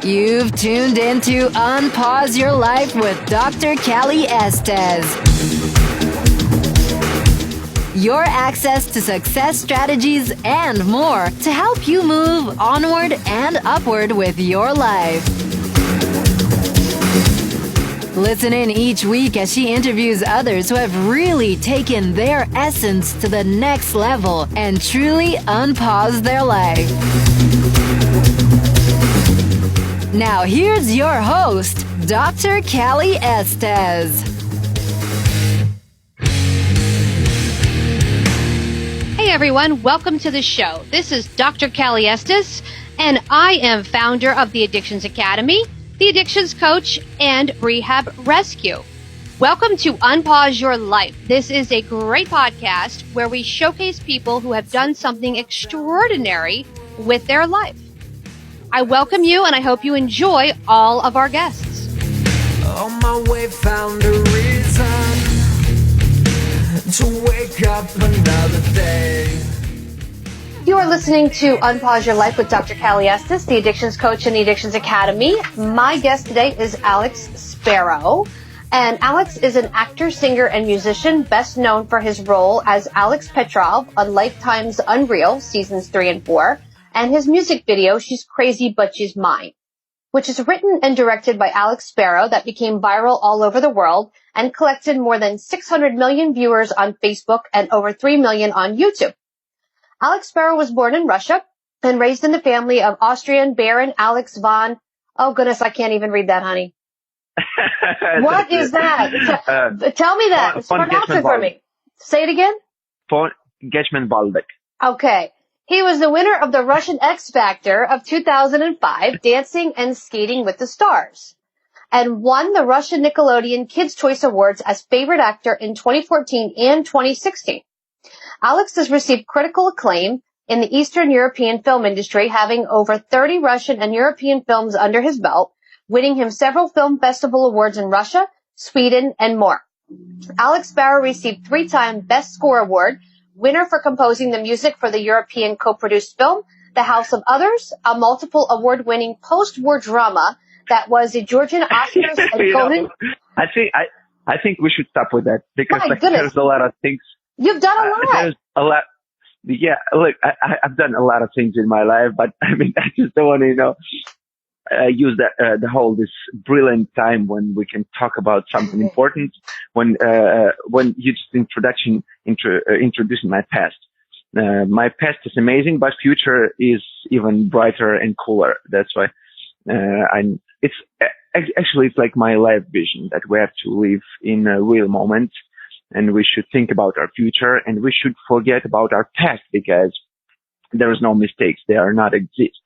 You've tuned into Unpause Your Life with Dr. Callie Estes. Your access to success strategies and more to help you move onward and upward with your life. Listen in each week as she interviews others who have really taken their essence to the next level and truly unpause their life. Now here's your host, Dr. Callie Estes. Hey everyone, welcome to the show. This is Dr. Callie Estes, and I am founder of the Addictions Academy, the Addictions Coach, and Rehab Rescue. Welcome to Unpause Your Life. This is a great podcast where we showcase people who have done something extraordinary with their life. I welcome you, and I hope you enjoy all of our guests. On my way, found a reason to wake up another day. You are listening to Unpause Your Life with Dr. Callie Estes, the Addictions Coach and the Addictions Academy. My guest today is Alex Sparrow. And Alex is an actor, singer, and musician best known for his role as Alex Petrov on Lifetime's Unreal, Seasons 3 and 4, and his music video, She's Crazy But She's Mine, which is written and directed by Alex Sparrow that became viral all over the world and collected more than 600 million viewers on Facebook and over 3 million on YouTube. Alex Sparrow was born in Russia and raised in the family of Austrian Baron Alex von... Oh, goodness, I can't even read that, honey. What is that? Tell me that. Pronounce it for me. Say it again. Gecmen-Waldek. Okay. He was the winner of the Russian X Factor of 2005, Dancing and Skating with the Stars, and won the Russian Nickelodeon Kids' Choice Awards as Favorite Actor in 2014 and 2016. Alex has received critical acclaim in the Eastern European film industry, having over 30 Russian and European films under his belt, winning him several film festival awards in Russia, Sweden, and more. Alex Sparrow received 3-time Best Score Award, winner for composing the music for the European co-produced film, The House of Others, a multiple award-winning post-war drama that was a Georgian Oscars and Golden... I think we should stop with that because there's a lot of things. You've done a lot. There's a lot. Yeah, look, I've done a lot of things in my life, but I mean, I just don't want to, use this brilliant time when we can talk about something important. When you just introducing my past. My past is amazing, but future is even brighter and cooler. That's why, it's like my life vision that we have to live in a real moment. And we should think about our future, and we should forget about our past because there is no mistakes. They are not exist.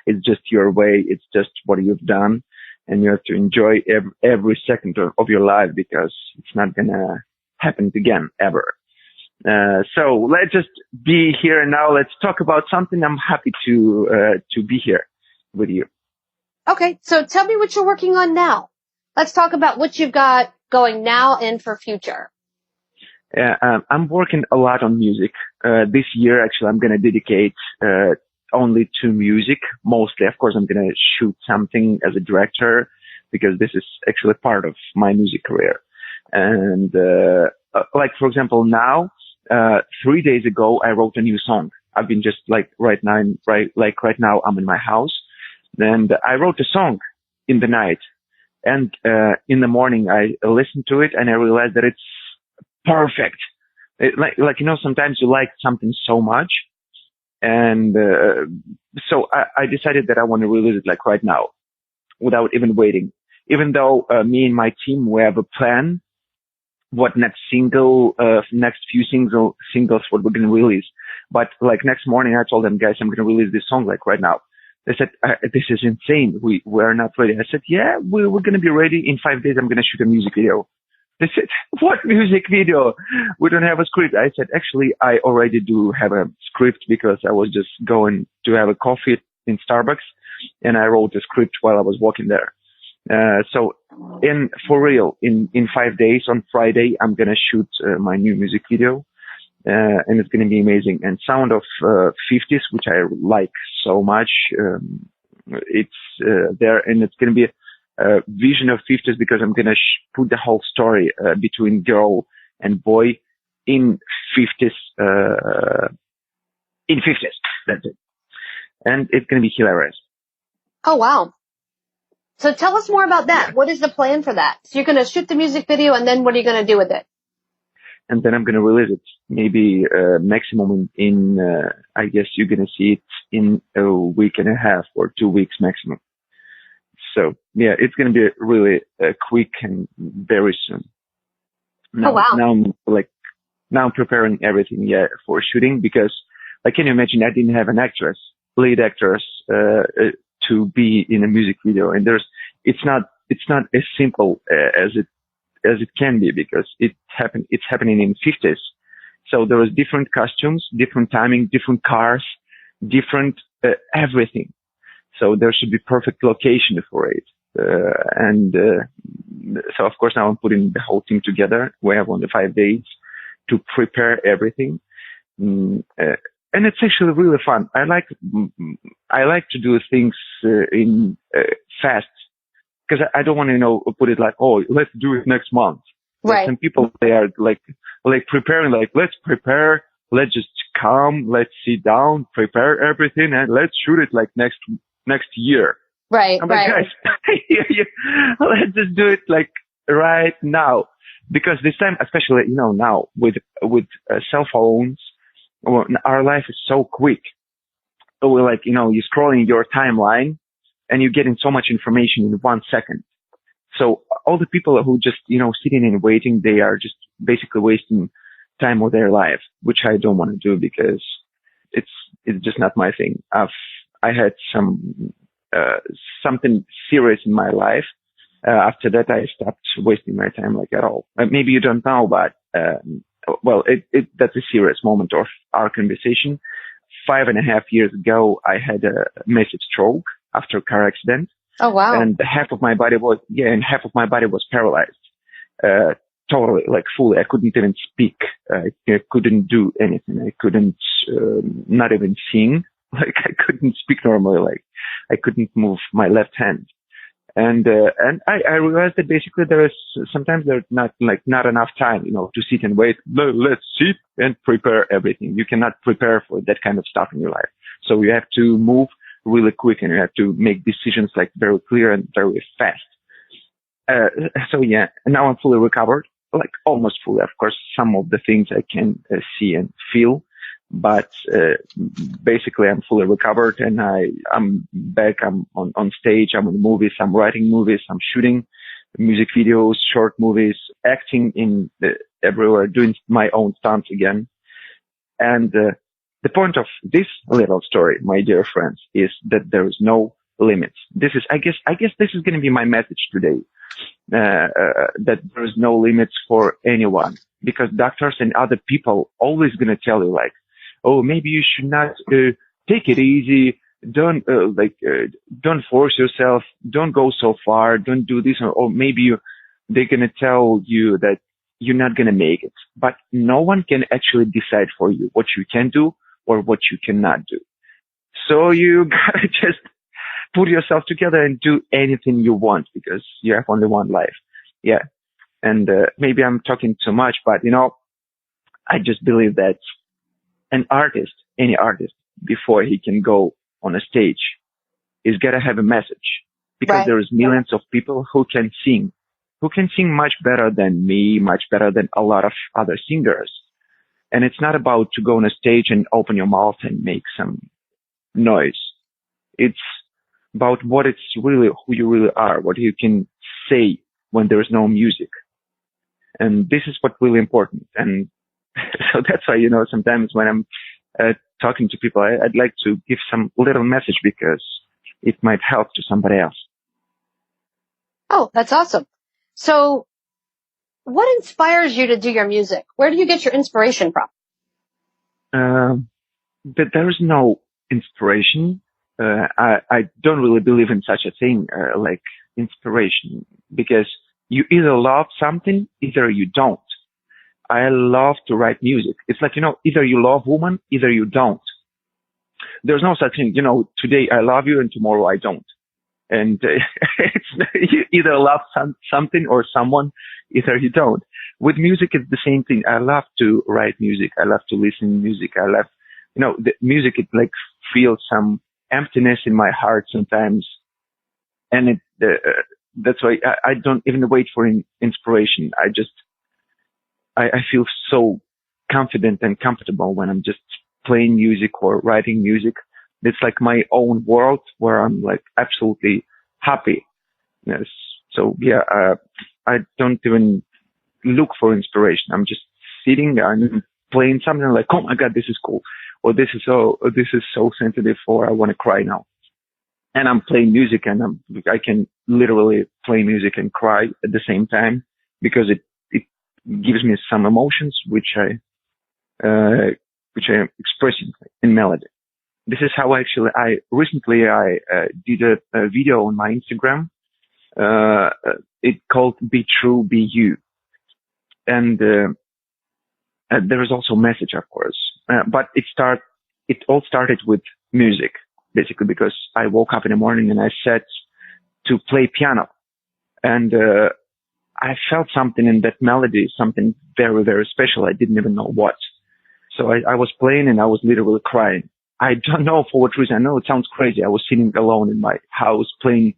It's just your way. It's just what you've done, and you have to enjoy every second of your life because it's not gonna happen again ever. So let's just be here now. Let's talk about something. I'm happy to be here with you. Okay, so tell me what you're working on now. Let's talk about what you've got going now and for future. I'm working a lot on music. This year, actually, I'm going to dedicate only to music. Mostly, of course, I'm going to shoot something as a director because this is actually part of my music career. And like, for example, now, 3 days ago, I wrote a new song. I've been just right now, I'm in my house. And I wrote a song in the night. And in the morning, I listened to it and I realized that it's perfect. Sometimes you like something so much. And so I decided that I want to release it right now without even waiting. Even though me and my team, we have a plan what next single, next few singles, what we're going to release. But next morning, I told them, guys, I'm going to release this song right now. They said, this is insane. We're not ready. I said, yeah, we're going to be ready. In 5 days, I'm going to shoot a music video. They said, what music video? We don't have a script. I said, actually, I already do have a script because I was just going to have a coffee in Starbucks and I wrote a script while I was walking there. So for real, in 5 days on Friday, I'm going to shoot my new music video. And it's going to be amazing. And Sound of 50s, which I like so much, It's there, and it's going to be a vision of 50s because I'm going to put the whole story between girl and boy in 50s. In 50s, that's it. And it's going to be hilarious. Oh, wow. So tell us more about that. What is the plan for that? So you're going to shoot the music video, and then what are you going to do with it? And then I'm going to release it maybe maximum in I guess you're going to see it in a week and a half or 2 weeks maximum. So yeah, it's going to be really quick and very soon. Now, oh, wow. Now I'm preparing everything, for shooting because, like, can you imagine I didn't have an lead actress, to be in a music video, and it's not as simple as it can be because it's happening in 50s. So there was different costumes, different timing, different cars, different, everything. So there should be perfect location for it. So of course now I'm putting the whole team together. We have only 5 days to prepare everything. And it's actually really fun. I like to do things in fast because I don't want to put it like, oh, let's do it next month. Right. Some people, they are like preparing, like, let's prepare, let's just come, let's sit down, prepare everything, and let's shoot it like next year. Right. I'm like, guys, let's just do it like right now, because this time, especially now with cell phones. Our life is so quick. We're like, you're scrolling your timeline and you're getting so much information in 1 second. So all the people who just, sitting and waiting, they are just basically wasting time with their life, which I don't want to do because it's just not my thing. I had something serious in my life. After that, I stopped wasting my time like at all. Maybe you don't know, but, well, that's a serious moment of our conversation. 5.5 years ago, I had a massive stroke after a car accident. Oh, wow. And half of my body was paralyzed. Totally, like fully. I couldn't even speak. I couldn't do anything. I couldn't, not even sing. Like I couldn't speak normally. Like I couldn't move my left hand. And I realized that basically sometimes there's not enough time, to sit and wait. Let's sit and prepare everything. You cannot prepare for that kind of stuff in your life. So you have to move really quick and you have to make decisions like very clear and very fast. So yeah, now I'm fully recovered, like almost fully. Of course, some of the things I can see and feel, but basically I'm fully recovered and I'm back. I'm on stage. I'm in movies. I'm writing movies. I'm shooting music videos, short movies, acting in everywhere, doing my own stunts again. And the point of this little story, my dear friends, is that there is no limits. I guess this is going to be my message today. That there is no limits for anyone, because doctors and other people always going to tell you like, oh, maybe you should not take it easy. Don't force yourself. Don't go so far. Don't do this. Or maybe they're going to tell you that you're not going to make it. But no one can actually decide for you what you can do or what you cannot do. So you gotta just put yourself together and do anything you want because you have only one life. Yeah. And maybe I'm talking too much, but I just believe that any artist, before he can go on a stage, is gotta have a message, because right. There's millions of people who can sing much better than me, much better than a lot of other singers. And it's not about to go on a stage and open your mouth and make some noise. It's about what it's really, who you really are, what you can say when there is no music. And this is what's really important. And so that's why, sometimes when I'm talking to people, I'd like to give some little message because it might help to somebody else. Oh, that's awesome. So what inspires you to do your music? Where do you get your inspiration from? But there is no inspiration. I don't really believe in such a thing, like inspiration, because you either love something, either you don't. I love to write music. It's like, either you love women, either you don't. there's no such thing. Today I love you and tomorrow I don't. And you either love something or someone, either you don't. With music, it's the same thing. I love to write music. I love to listen to music. I love, the music, it like feels some emptiness in my heart sometimes. And that's why I don't even wait for inspiration. I feel so confident and comfortable when I'm just playing music or writing music. It's like my own world where I'm like absolutely happy. Yes. So yeah, I don't even look for inspiration. I'm just sitting and playing something like, oh my God, this is cool. Or this is so sensitive, or I want to cry now. And I'm playing music, and I can literally play music and cry at the same time, because it gives me some emotions which I am expressing in melody. This is how I recently did a video on my Instagram. It called "Be True, Be You," and there is also a message, of course. But it all started with music, basically, because I woke up in the morning and I set to play piano, and I felt something in that melody, something very, very special. I didn't even know what. So I was playing and I was literally crying. I don't know for what reason. I know it sounds crazy. I was sitting alone in my house playing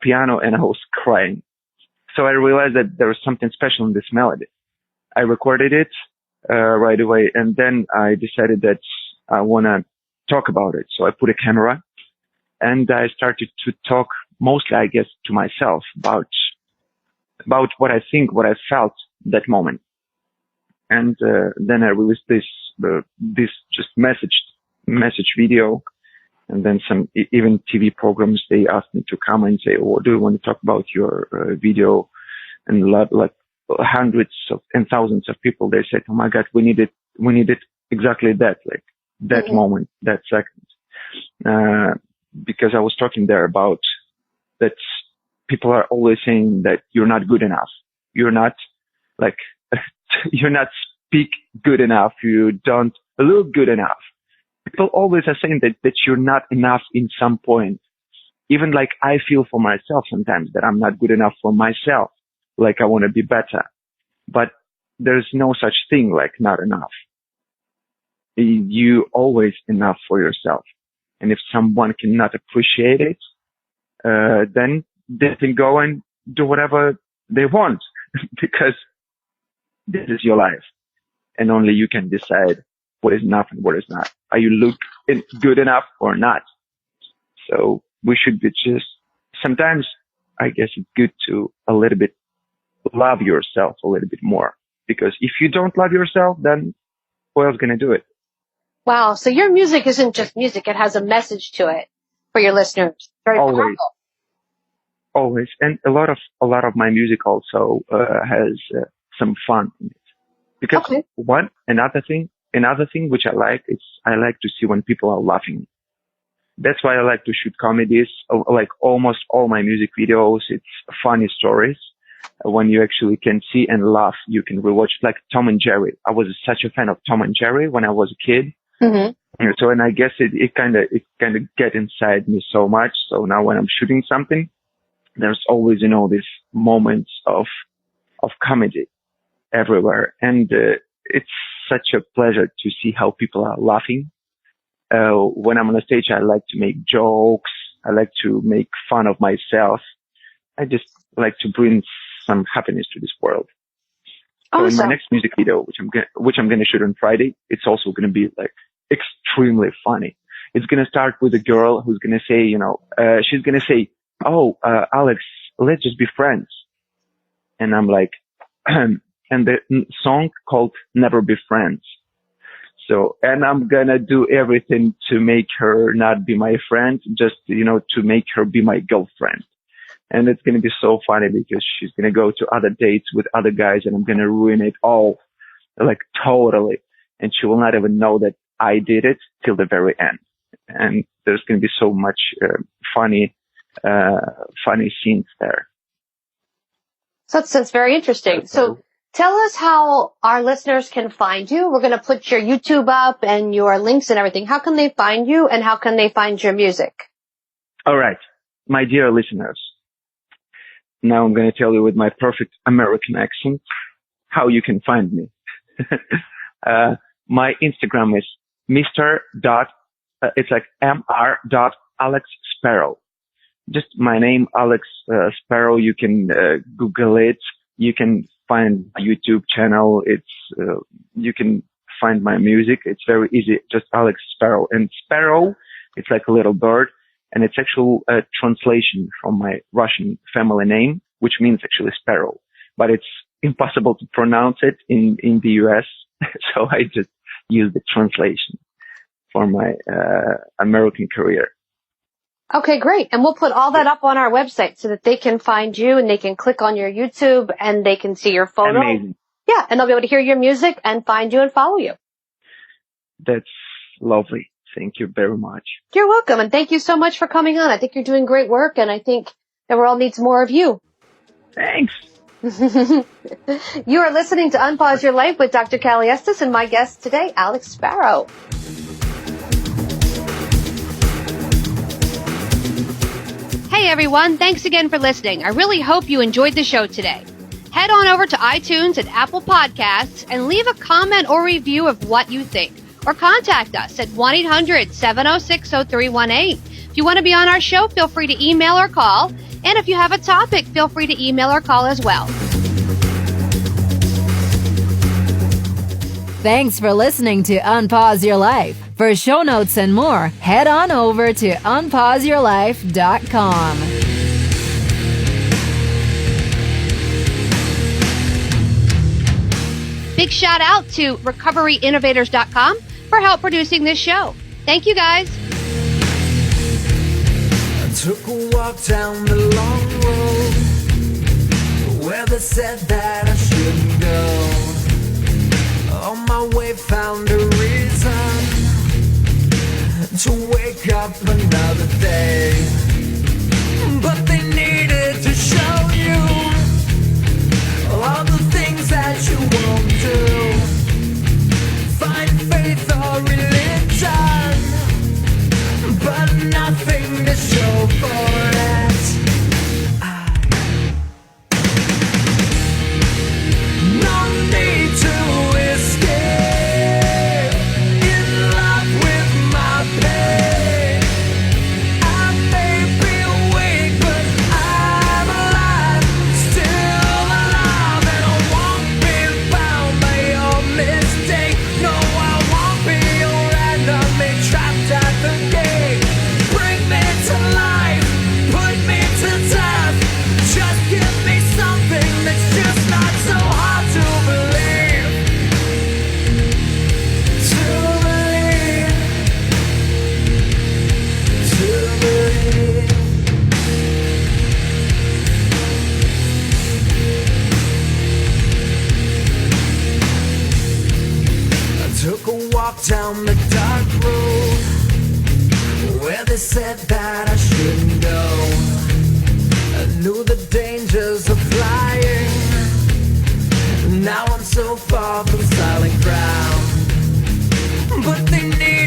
piano and I was crying. So I realized that there was something special in this melody. I recorded it right away, and then I decided that I want to talk about it. So I put a camera and I started to talk mostly, I guess, to myself about what I think, what I felt that moment. And then I released this just message video, and then some even TV programs, they asked me to come and say, "Oh, do you want to talk about your video?" And like hundreds and thousands of people, they said, "Oh my God, we need it exactly that, like that moment, that second." Because I was talking there about that people are always saying that you're not good enough. You're not speak good enough. You don't look good enough. People always are saying that you're not enough in some point. Even like I feel for myself sometimes that I'm not good enough for myself. Like I want to be better, but there's no such thing like not enough. You always enough for yourself. And if someone cannot appreciate it, then they can go and do whatever they want because this is your life. And only you can decide what is enough and what is not. Are you look good enough or not? So we should be just, sometimes I guess it's good to a little bit love yourself a little bit more, because if you don't love yourself, then who else is going to do it? Wow. So your music isn't just music. It has a message to it for your listeners. Very powerful. Always. And a lot of my music also has some fun in it. Because another thing which I like is I like to see when people are laughing. That's why I like to shoot comedies. Like almost all my music videos, it's funny stories. When you actually can see and laugh, you can rewatch, like Tom and Jerry. I was such a fan of Tom and Jerry when I was a kid. Mm-hmm. So, and I guess it kind of get inside me so much. So now when I'm shooting something, there's always, these moments of comedy everywhere. And it's such a pleasure to see how people are laughing. When I'm on the stage, I like to make jokes. I like to make fun of myself. I just like to bring some happiness to this world. So in my next music video, which I'm gonna shoot on Friday, it's also gonna be like extremely funny. It's gonna start with a girl who's gonna say, she's gonna say, "Oh, Alex, let's just be friends." And I'm like, and the song called "Never Be Friends." So, and I'm gonna do everything to make her not be my friend, just, to make her be my girlfriend. And it's going to be so funny because she's going to go to other dates with other guys and I'm going to ruin it all, like totally. And she will not even know that I did it till the very end. And there's going to be so much funny scenes there. So that's very interesting. So Tell us how our listeners can find you. We're going to put your YouTube up and your links and everything. How can they find you and how can they find your music? All right, my dear listeners. Now I'm going to tell you with my perfect American accent how you can find me. My Instagram is it's like Alex Sparrow. Just my name, Alex Sparrow. You can Google it. You can find my YouTube channel. You can find my music. It's very easy. Just Alex Sparrow. And Sparrow, it's like a little bird. And it's actual translation from my Russian family name, which means actually sparrow. But it's impossible to pronounce it in the US. So I just use the translation for my American career. Okay, great. And we'll put all that up on our website so that they can find you and they can click on your YouTube and they can see your photo. Amazing. Yeah, and they'll be able to hear your music and find you and follow you. That's lovely. Thank you very much. You're welcome. And thank you so much for coming on. I think you're doing great work and I think the world needs more of you. Thanks. You are listening to Unpause Your Life with Dr. Kaliestis and my guest today, Alex Sparrow. Hey everyone, thanks again for listening. I really hope you enjoyed the show today. Head on over to iTunes and Apple Podcasts and leave a comment or review of what you think. Or contact us at 1-800-706-0318. If you want to be on our show, feel free to email or call. And if you have a topic, feel free to email or call as well. Thanks for listening to Unpause Your Life. For show notes and more, head on over to unpauseyourlife.com. Big shout out to recoveryinnovators.com for help producing this show. Thank you guys. I took a walk down the long road where they said that I shouldn't go. On my way found a reason to wake up another day. But they needed to show you all the things that you won't do. Find faith or religion, but nothing to show for it. No need to escape in love with my pain. I may be awake, but I'm alive, still alive, and I won't be bound by your mistake. No, I won't be your enemy, trapped at the gate. Bring me to life, put me to death. Just give me something that's just not so hard to believe. To believe. To believe. I took a walk down the dark road where they said that I shouldn't go. I knew the dangers of flying. Now I'm so far from solid ground. But they need